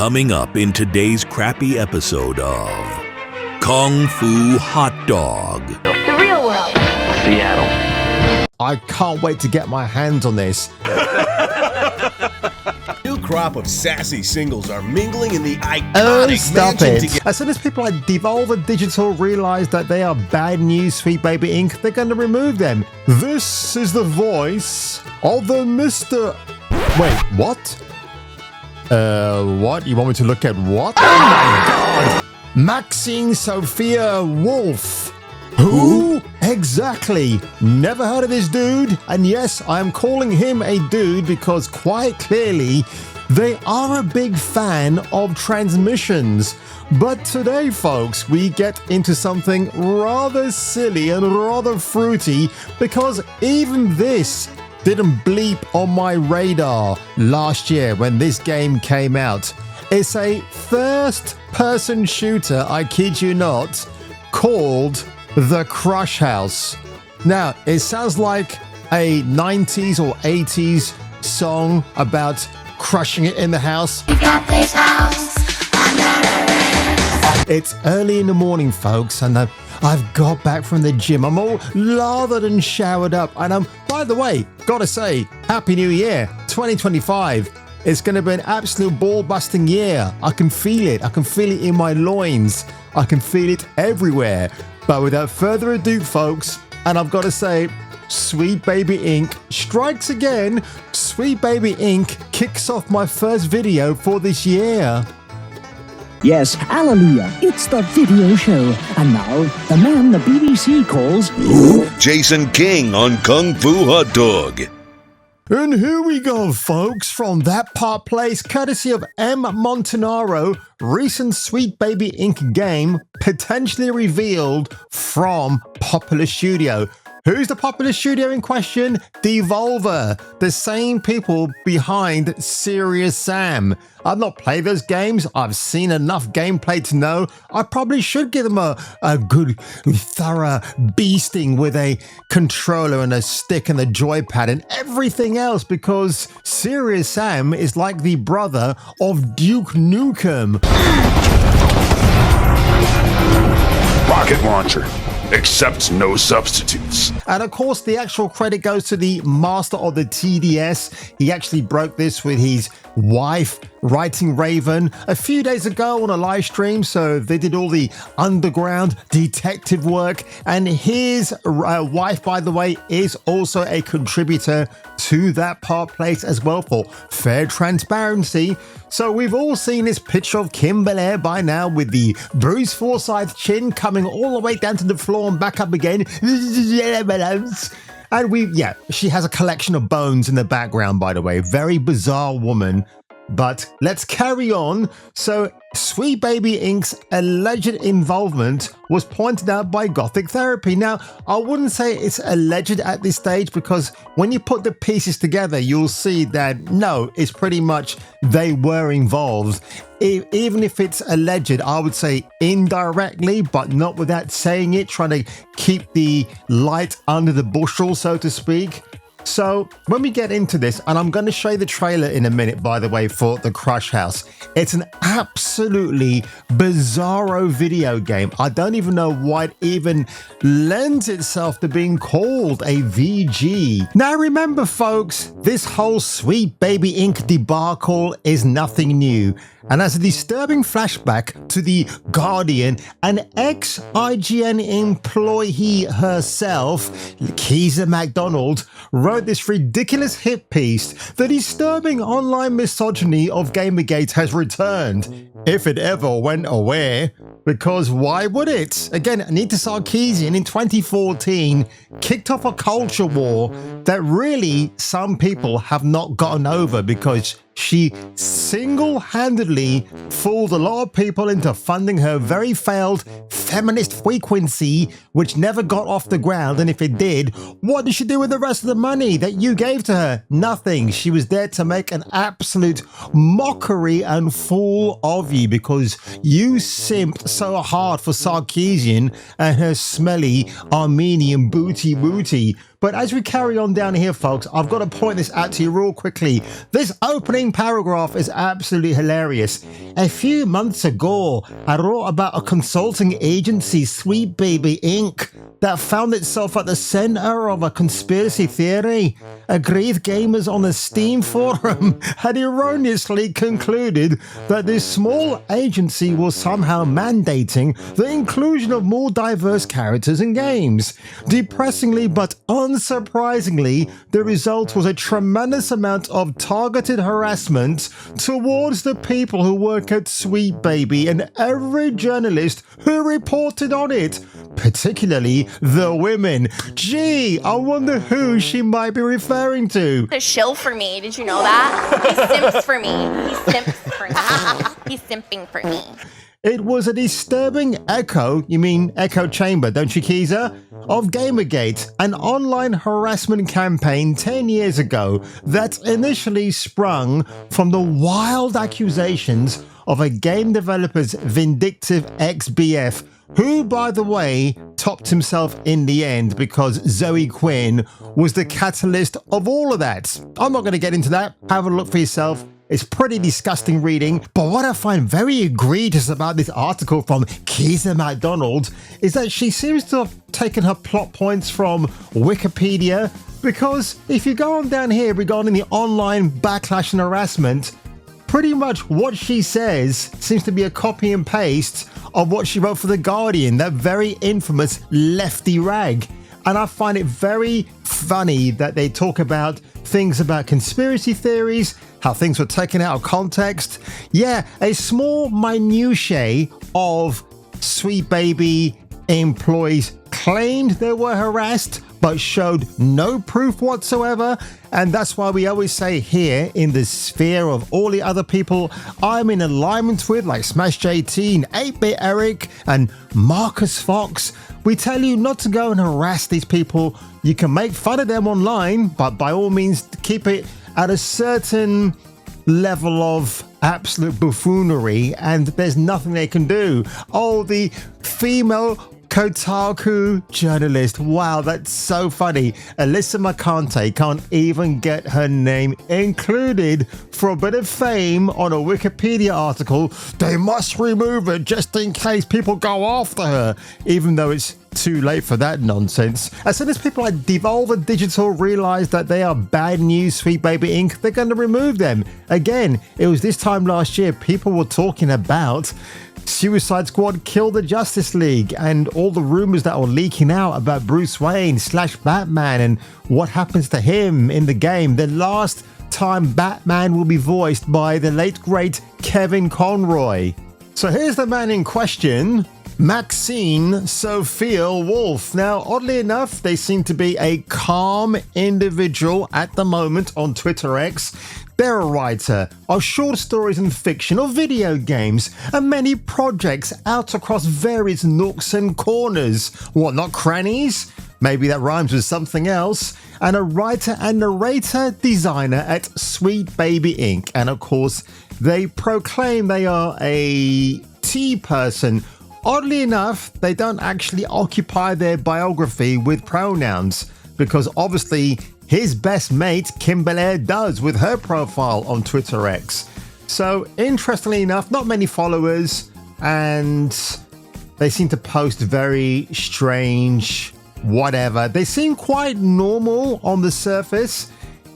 Coming up in today's crappy episode of Kung Fu Hot Dog. The real world. Seattle. I can't wait to get my hands on this. New crop of sassy singles are mingling in the iconic mansion together. As soon as people like Devolver Digital realize that they are bad news, Sweet Baby Inc., they're going to remove them. This is the voice of the Mr. Wait, what? What? You want me to look at what? Oh my god! Maxine Sophia Wolf. Who? Exactly. Never heard of this dude. And yes, I am calling him a dude because quite clearly they are a big fan of transmissions. But today, folks, we get into something rather silly and rather fruity because even this didn't bleep on my radar last year when this game came out. It's a first-person shooter, I kid you not, called The Crush House. Now, it sounds like a 90s or 80s song about crushing it in the house. We got this house under arrest. It's early in the morning, folks, and I've got back from the gym. I'm all lathered and showered up, and by the way, gotta say, Happy New Year, 2025. It's going to be an absolute ball-busting year. I can feel it. I can feel it in my loins. I can feel it everywhere. But without further ado, folks, and I've got to say, Sweet Baby Inc. strikes again. Sweet Baby Inc. kicks off my first video for this year. Yes, hallelujah, it's the video show. And now, the man the BBC calls... Jason King on Kung Fu Hot Dog. And here we go, folks, from that part place, courtesy of M. Montanaro, recent Sweet Baby Inc. game potentially revealed from Popular Studio. Who's the Popular Studio in question? Devolver, the same people behind Serious Sam. I've not played those games. I've seen enough gameplay to know I probably should give them a good, thorough beasting with a controller and a stick and a joypad and everything else, because Serious Sam is like the brother of Duke Nukem. Rocket launcher. Accepts no substitutes. And of course, the actual credit goes to the master of the TDS. He actually broke this with his wife, Writing Raven, a few days ago on a live stream. So they did all the underground detective work. And his wife, by the way, is also a contributor to that part place as well for fair transparency. So we've all seen this picture of Kim Belair by now with the Bruce Forsyth chin coming all the way down to the floor and back up again. And she has a collection of bones in the background, by the way. Very bizarre woman. But let's carry on. So Sweet Baby Inc.'s alleged involvement was pointed out by Gothic Therapy. Now, I wouldn't say it's alleged at this stage, because when you put the pieces together, you'll see that no, it's pretty much they were involved. Even if it's alleged, I would say indirectly, but not without saying it, trying to keep the light under the bushel, so to speak. So when we get into this, and I'm going to show you the trailer in a minute, by the way, for The Crush House. It's an absolutely bizarro video game. I don't even know why it even lends itself to being called a VG. Now remember, folks, this whole Sweet Baby Inc. debacle is nothing new. And as a disturbing flashback to The Guardian, an ex-IGN employee herself, Keeza MacDonald, wrote this ridiculous hit piece. The disturbing online misogyny of Gamergate has returned, if it ever went away. Because why would it? Again, Anita Sarkeesian in 2014 kicked off a culture war that really some people have not gotten over, because she single-handedly fooled a lot of people into funding her very failed feminist frequency, which never got off the ground. And if it did, what did she do with the rest of the money that you gave to her? Nothing. She was there to make an absolute mockery and fool of you, because you simped so hard for Sarkeesian and her smelly Armenian booty. But as we carry on down here, folks, I've got to point this out to you real quickly. This opening paragraph is absolutely hilarious. A few months ago, I wrote about a consulting agency, Sweet Baby Inc., that found itself at the center of a conspiracy theory. Aggrieved gamers on the Steam forum had erroneously concluded that this small agency was somehow mandating the inclusion of more diverse characters in games. Depressingly but unsurprisingly, the result was a tremendous amount of targeted harassment towards the people who work at Sweet Baby and every journalist who reported on it, particularly the women. Gee, I wonder who she might be referring to. A shill for me. Did you know that? He simps for me. He simps for me. He's simping for me. It was a disturbing echo, you mean echo chamber, don't you, Keezer? Of Gamergate, an online harassment campaign 10 years ago that initially sprung from the wild accusations of a game developer's vindictive ex-BF, who, by the way, topped himself in the end because Zoe Quinn was the catalyst of all of that. I'm not going to get into that. Have a look for yourself. It's pretty disgusting reading, but what I find very egregious about this article from Keezer MacDonald is that she seems to have taken her plot points from Wikipedia, because if you go on down here regarding the online backlash and harassment, pretty much what she says seems to be a copy and paste of what she wrote for The Guardian, that very infamous lefty rag. And I find it very funny that they talk about things about conspiracy theories, how things were taken out of context. Yeah, a small minutiae of Sweet Baby employees claimed they were harassed, but showed no proof whatsoever. And that's why we always say here in the sphere of all the other people I'm in alignment with, like Smash JT, 8-Bit Eric, and Marcus Fox, we tell you not to go and harass these people. You can make fun of them online, but by all means keep it at a certain level of absolute buffoonery, and there's nothing they can do. Oh, the female Kotaku journalist. Wow, that's so funny. Alyssa McCante can't even get her name included for a bit of fame on a Wikipedia article. They must remove it just in case people go after her, even though it's too late for that nonsense. As soon as people like Devolver Digital realize that they are bad news, Sweet Baby Inc., they're going to remove them. Again, it was this time last year people were talking about Suicide Squad killed the Justice League and all the rumors that were leaking out about Bruce Wayne / Batman and what happens to him in the game. The last time Batman will be voiced by the late great Kevin Conroy. So here's the man in question, Maxine Sophia Wolf. Now, oddly enough, they seem to be a calm individual at the moment on Twitter X. They're a writer of short stories and fiction, of video games, and many projects out across various nooks and corners. What, not crannies? Maybe that rhymes with something else. And a writer and narrator designer at Sweet Baby Inc. And of course, they proclaim they are a tea person. Oddly enough, they don't actually occupy their biography with pronouns, because obviously his best mate, Kim Belair, does with her profile on Twitter X. So, interestingly enough, not many followers, and they seem to post very strange whatever. They seem quite normal on the surface,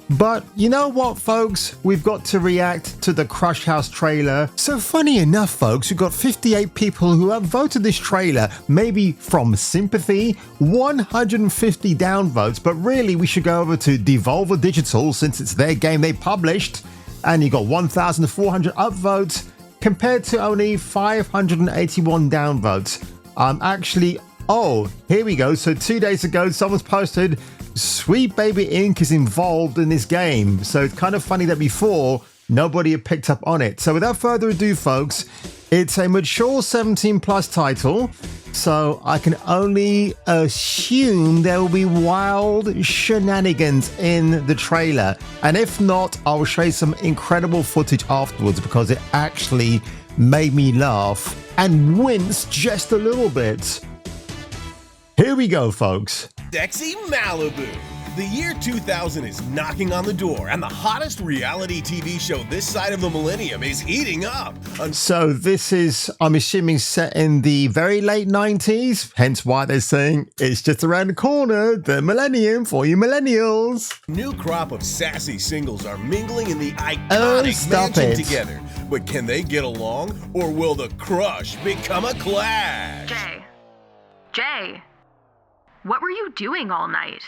but you know what, folks? We've got to react to the Crush House trailer. So funny enough, folks, we've got 58 people who have voted this trailer, maybe from sympathy, 150 downvotes, but really we should go over to Devolver Digital since it's their game they published, and you got 1,400 upvotes compared to only 581 downvotes. Oh, here we go. So 2 days ago, someone's posted, Sweet Baby Inc. is involved in this game. So it's kind of funny that before, nobody had picked up on it. So without further ado, folks, it's a mature 17 plus title. So I can only assume there will be wild shenanigans in the trailer. And if not, I'll show you some incredible footage afterwards because it actually made me laugh and wince just a little bit. Here we go, folks. Sexy Malibu. The year 2000 is knocking on the door, and the hottest reality TV show this side of the millennium is heating up. So this is, I'm assuming, set in the very late 90s, hence why they're saying it's just around the corner, the millennium for you millennials. New crop of sassy singles are mingling in the iconic mansion together. But can they get along, or will the crush become a clash? Jay, what were you doing all night?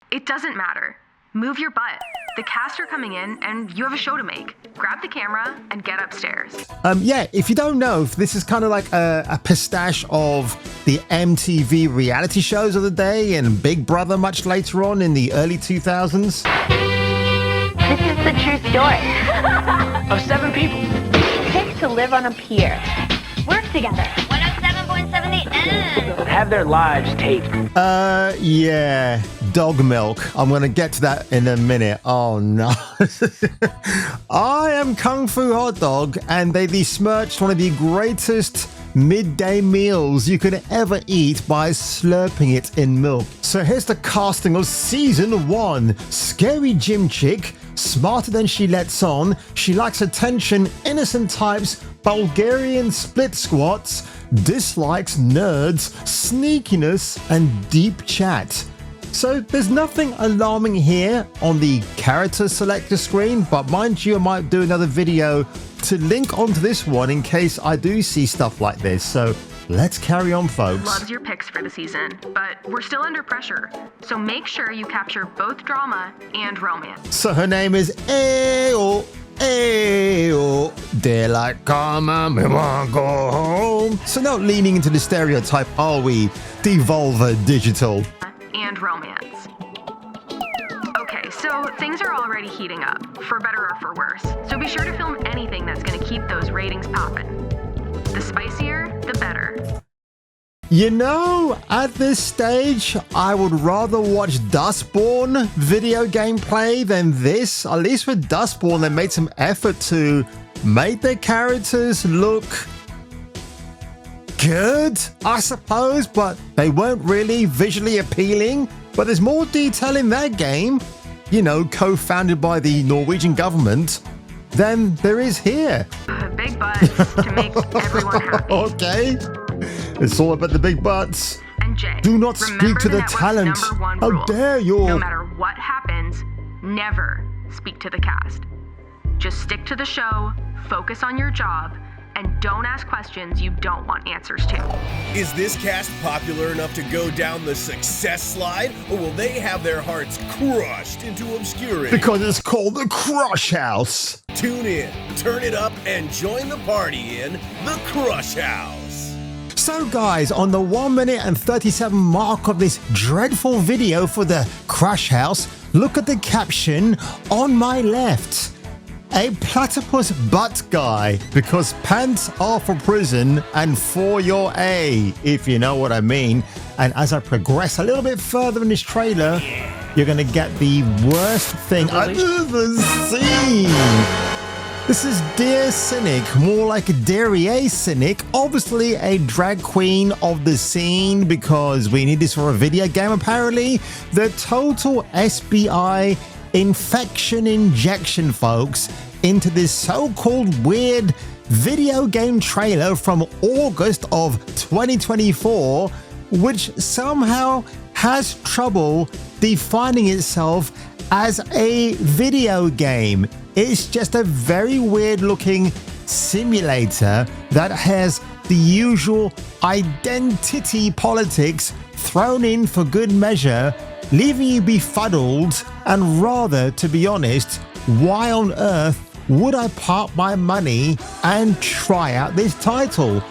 It doesn't matter. Move your butt. The cast are coming in and you have a show to make. Grab the camera and get upstairs. Yeah, if you don't know, this is kind of like a pistache of the MTV reality shows of the day and Big Brother much later on in the early 2000s. This is the true story. Of 7 people. Picked to live on a pier. Work together. 107.78 and Have their lives taped. Yeah, dog milk. I'm going to get to that in a minute. Oh, no. I am Kung Fu Hot Dog, and they besmirched one of the greatest midday meals you could ever eat by slurping it in milk. So here's the casting of season 1. Scary gym chick, smarter than she lets on. She likes attention, innocent types, Bulgarian split squats, dislikes nerds, sneakiness, and deep chat. So there's nothing alarming here on the character selector screen, but mind you, I might do another video to link onto this one in case I do see stuff like this. So let's carry on, folks. Loves your picks for the season, but we're still under pressure. So make sure you capture both drama and romance. So her name is Ayo. Daylight come and we wanna go home. So not leaning into the stereotype, are we? Devolver Digital. And romance. Okay, so things are already heating up, for better or for worse. So be sure to film anything that's gonna keep those ratings popping. The spicier, the better. You know, at this stage, I would rather watch Dustborn video gameplay than this. At least with Dustborn, they made some effort to make their characters look good, I suppose, but they weren't really visually appealing. But there's more detail in that game, you know, co-founded by the Norwegian government, than there is here. Big butts to make everyone happy. Okay. It's all about the big butts. And Jay, do not speak to the talent. How dare you? No matter what happens, never speak to the cast. Just stick to the show, focus on your job, and don't ask questions you don't want answers to. Is this cast popular enough to go down the success slide, or will they have their hearts crushed into obscurity? Because it's called the Crush House. Tune in, turn it up, and join the party in the Crush House. So guys, on the 1 minute and 37 mark of this dreadful video for the Crush House, look at the caption on my left. A platypus butt guy, because pants are for prison and for your A, if you know what I mean. And as I progress a little bit further in this trailer, you're going to get the worst thing I've ever seen. This is Dear Cynic, more like a Derriere Cynic, obviously a drag queen of the scene because we need this for a video game apparently. The total SBI infection injection, folks, into this so-called weird video game trailer from August of 2024, which somehow has trouble defining itself as a video game. It's just a very weird looking simulator that has the usual identity politics thrown in for good measure, leaving you befuddled. And rather, to be honest, why on earth would I park my money and try out this title?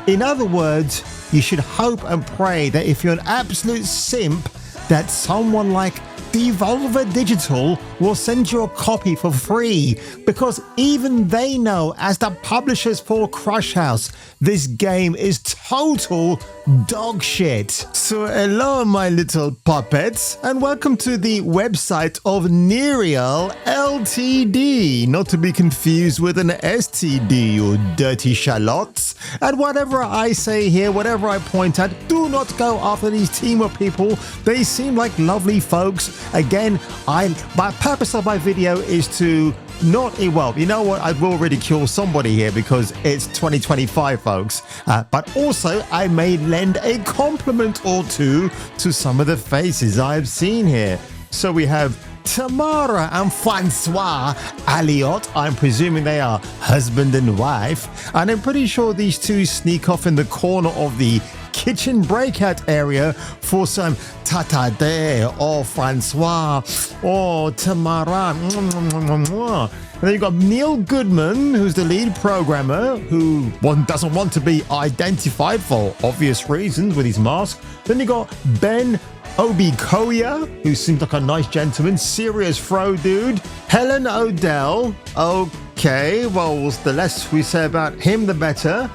In other words, you should hope and pray that if you're an absolute simp, that someone like Devolver Digital will send you a copy for free, because even they know, as the publishers for Crush House, this game is total dog shit. So hello my little puppets, and welcome to the website of Nerial Ltd, not to be confused with an STD, you dirty shallots. And whatever I say here, whatever I point at, do not go after these team of people. They seem like lovely folks. Again, my purpose of my video is to not, well, you know what, I will ridicule somebody here because it's 2025, folks, but also I may lend a compliment or two to some of the faces I've seen here. So we have Tamara and Francois Alliot. I'm presuming they are husband and wife, and I'm pretty sure these two sneak off in the corner of the kitchen breakout area for some tata or Francois or Tamara. And then you've got Neil Goodman, who's the lead programmer, who doesn't want to be identified for obvious reasons with his mask. Then you got Ben Obikoya, who seems like a nice gentleman, serious fro dude. Helen Odell. Okay, well, the less we say about him, the better.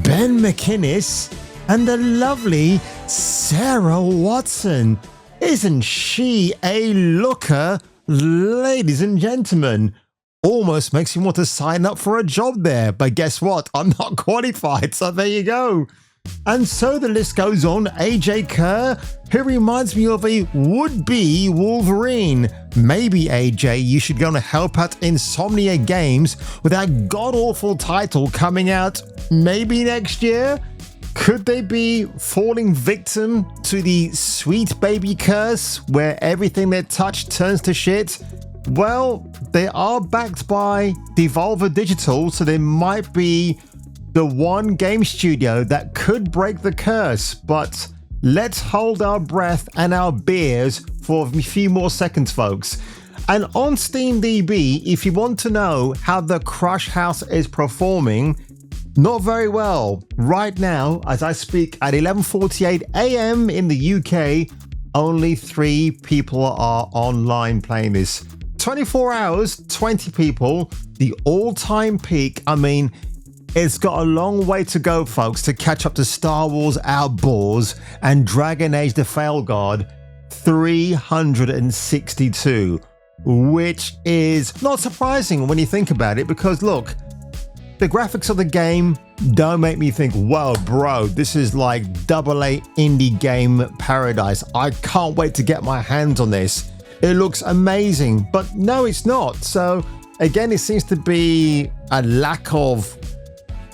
Ben McInnes and the lovely Sarah Watson. Isn't she a looker, ladies and gentlemen? Almost makes me want to sign up for a job there, but guess what? I'm not qualified, so there you go. And so the list goes on. AJ Kerr, who reminds me of a would-be Wolverine. Maybe, AJ, you should go and help out Insomnia Games with that god-awful title coming out maybe next year. Could they be falling victim to the Sweet Baby curse where everything they touch turns to shit? Well, they are backed by Devolver Digital, so they might be the one game studio that could break the curse, but let's hold our breath and our beers for a few more seconds, folks. And on SteamDB, if you want to know how the Crush House is performing, not very well. Right now, as I speak at 11:48 a.m. in the UK, only 3 people are online playing this. 24 hours, 20 people, the all-time peak. I mean, it's got a long way to go, folks, to catch up to Star Wars Outdoors and Dragon Age the Failguard 362, which is not surprising when you think about it, because look, the graphics of the game don't make me think, whoa, bro, this is like AA indie game paradise. I can't wait to get my hands on this. It looks amazing, but no, it's not. So again, it seems to be a lack of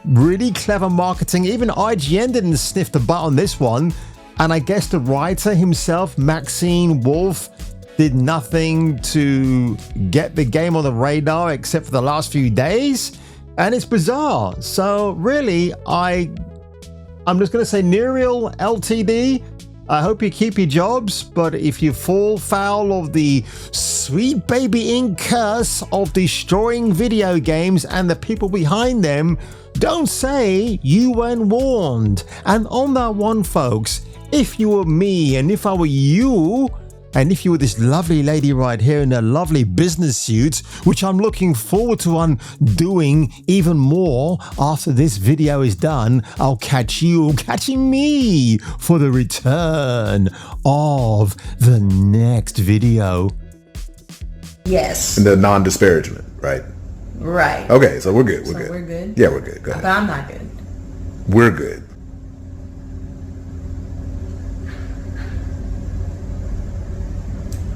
really clever marketing. Even IGN didn't sniff the butt on this one. And I guess the writer himself, Maxine Wolf, did nothing to get the game on the radar except for the last few days. And it's bizarre. So really, I'm just going to say Nerial Ltd. I hope you keep your jobs, but if you fall foul of the Sweet Baby Inc. curse of destroying video games and the people behind them, don't say you weren't warned. And on that one, folks, if you were me and if I were you, and if you were this lovely lady right here in a lovely business suit, which I'm looking forward to undoing even more after this video is done, I'll catch you catching me for the return of the next video. Yes. And the non-disparagement, right? Right. Okay, so we're good. We're good? Yeah, we're good. Go ahead. But I'm not good. We're good.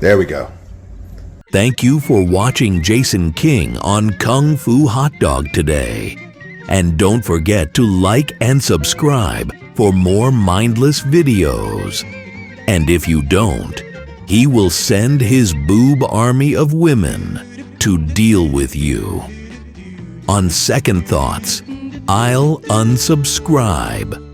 There we go. Thank you for watching Jason King on Kung Fu Hot Dog today. And don't forget to like and subscribe for more mindless videos. And if you don't, he will send his boob army of women to deal with you. On second thoughts, I'll unsubscribe.